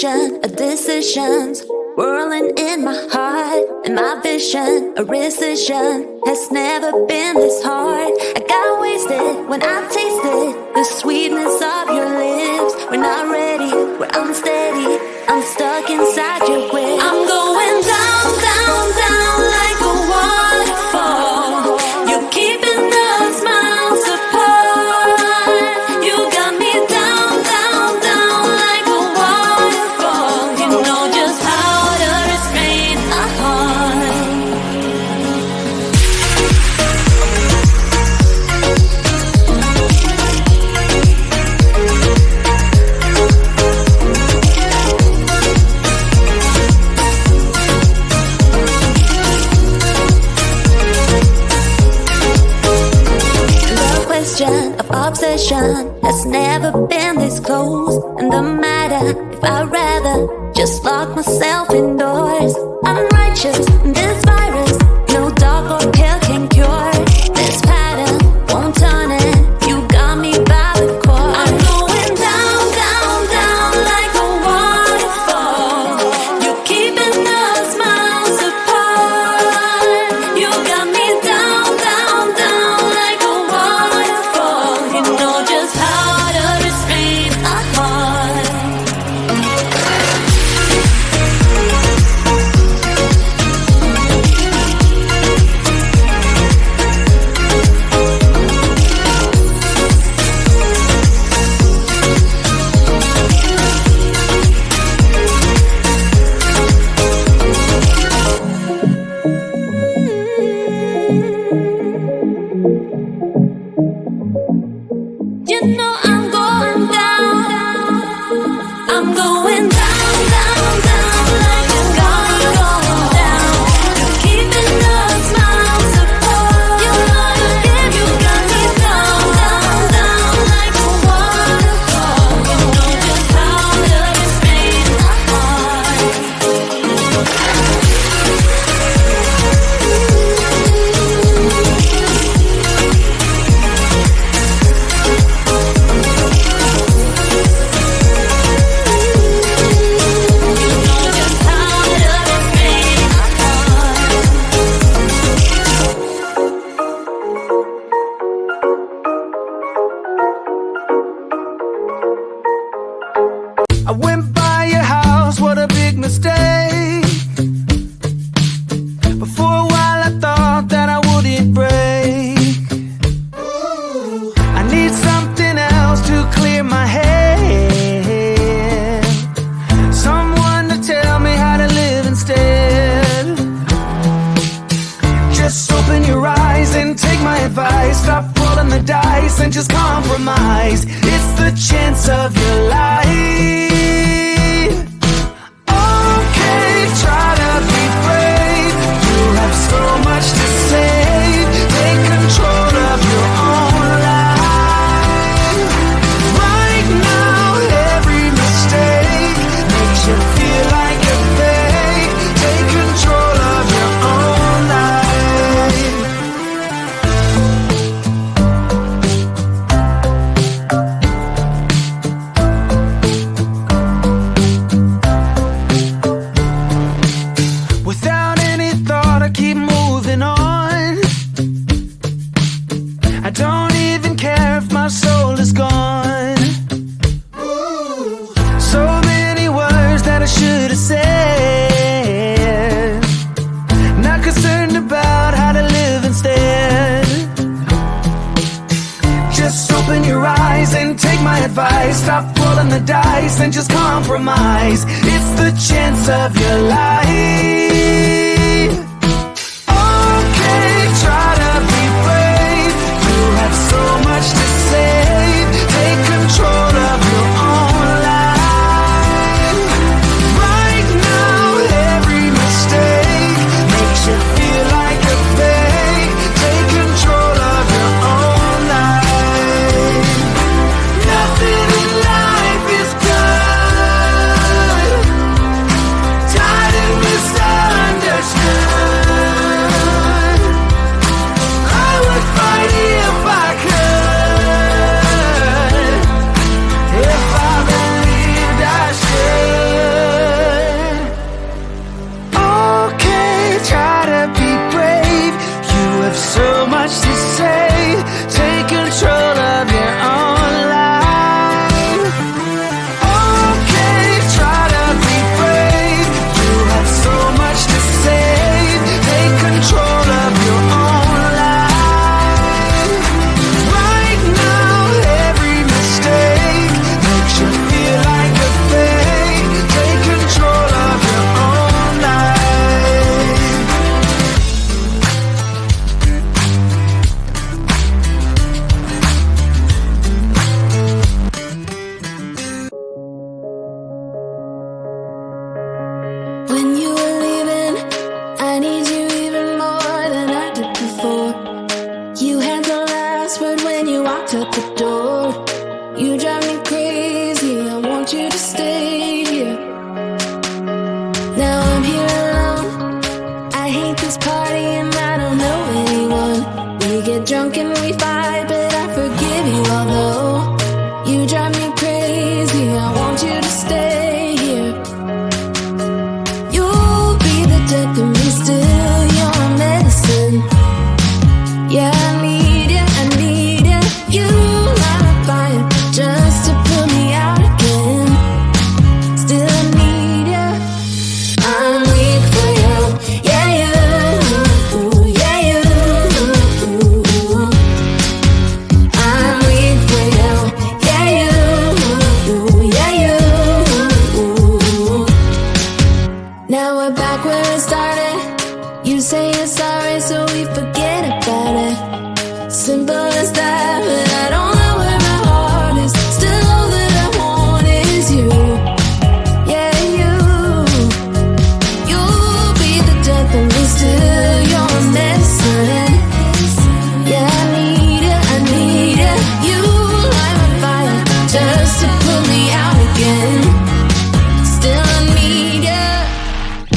ocean of decisions whirling in my heart, and my vision, a rescission, has never been this hard. I got wasted when I tasted the sweetness of your lips. We're not ready, we're unsteady, I'm stuck inside your grip. I'm going down, down, down like a waterfall. You're keeping us miles apart. You got me down, down, down like a waterfall. You know just how to restrain a heart. Of obsession has never been this close. And the matter if I'd rather just lock myself indoors. I'm righteous in this virus, no dog or pill can cure. This pattern won't turn it, you got me by the cord. I'm going down, down, down like a waterfall. You're keeping us miles apart. You got me down, down, down like a waterfall. You know just how to restrain a heart. You know I'm going down. I'm going down, down, down like a going down. You're keeping us miles apart. You know you got me down, down, down like a waterfall. You know just how to restrain a heart. I went by your house, what a big mistake. But for a while I thought that I wouldn't break. I need something else to clear my head. Someone to tell me how to live instead. Just open your eyes and take my advice. Stop rolling the dice and just compromise. It's the chance of your life. Okay, try to be brave. You have so much to say. Take control of your own life. Right now, every mistake makes you feel like a fake. Take control of your own life. Without any thought, I keep moving on. I don't even care if my soul is gone. So many words that I should have said. Not concerned about how to live instead. Just open your eyes and take my advice. Stop rolling the dice and just compromise. It's the chance of your life. Okay, try to be brave. You have so much to say. Take control of your own life. Right now, every mistake makes you feel like a fake. Take control of your own life. Nothing in life is good. Tired and mistakes. knocked at the door. You drive me crazy, I want you to stay here. Now I'm here alone, I hate this party and I don't know anyone. We get drunk and we fight, but I forgive you. Although you drive me crazy, I want you to stay here. You'll be the death of me still, you're my medicine. Yeah, I need you, I need you. You light a fire just to put me out again. Still I need you. I'm weak for you, yeah you, yeah you. I'm weak for you, yeah you, yeah you. Now we're back where it started. You say you're sorry, so we forget about it. Simple as that, but I don't know where my heart is. Still all that I want is you. Yeah, you. You'll be the death of me still. You're my medicine. Yeah, I need you, I need you. You light my fire just to put me out again. Still I need you.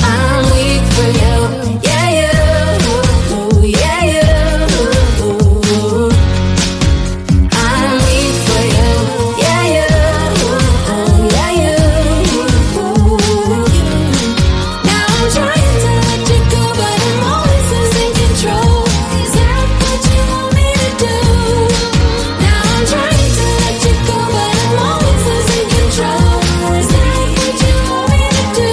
I'm weak for you. Yeah, you. Yeah, you. I'm weak for you. Yeah, you. Yeah, you. Now I'm trying to let you go, but I'm always losing control. Is that what you want me to do? Now I'm trying to let you go, but I'm always losing control. Is that what you want me to do?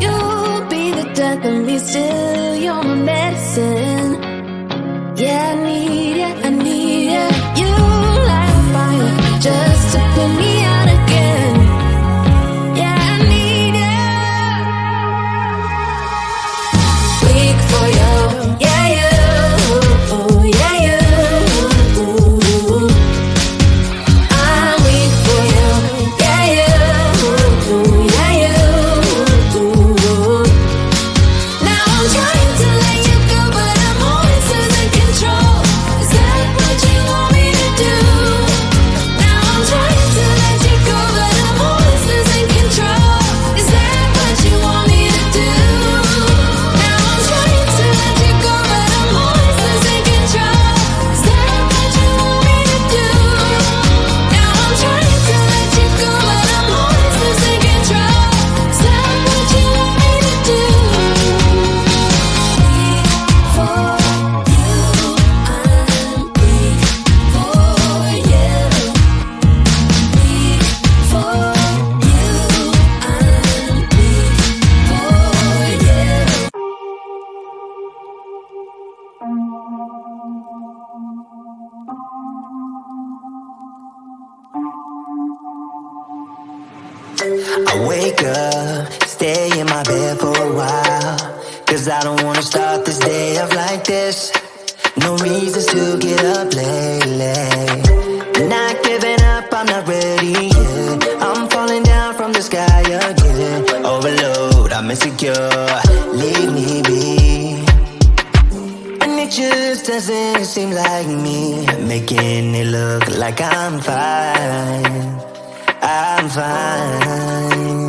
You'll be the death of me still, you're my medicine. Yeah, I need you, I need you. You light a fire just to put me out again. Yeah, I need you. Weak for you, yeah you, yeah you. I'm weak for you, yeah you, yeah you. Now I'm trying to let you go, but I'm always losing control. Is that what you want me to do? Now I'm trying to let you go, but I'm always losing control. Is that what you want me to do? Now I'm trying to let you go, but I'm always losing control. Is that what you want me to do? Now I'm trying to let you go, but I'm always losing control. Is that what you want me to do? For you, I'm weak for you. Weak for you, I'm weak for I wake up, stay in my bed for a while, 'cause I don't wanna start this day off like this. No reasons to get up lately. Not giving up, I'm not ready yet. I'm falling down from the sky again. Overload, I'm insecure, leave me be. And it just doesn't seem like me, making it look like I'm fine. I'm fine.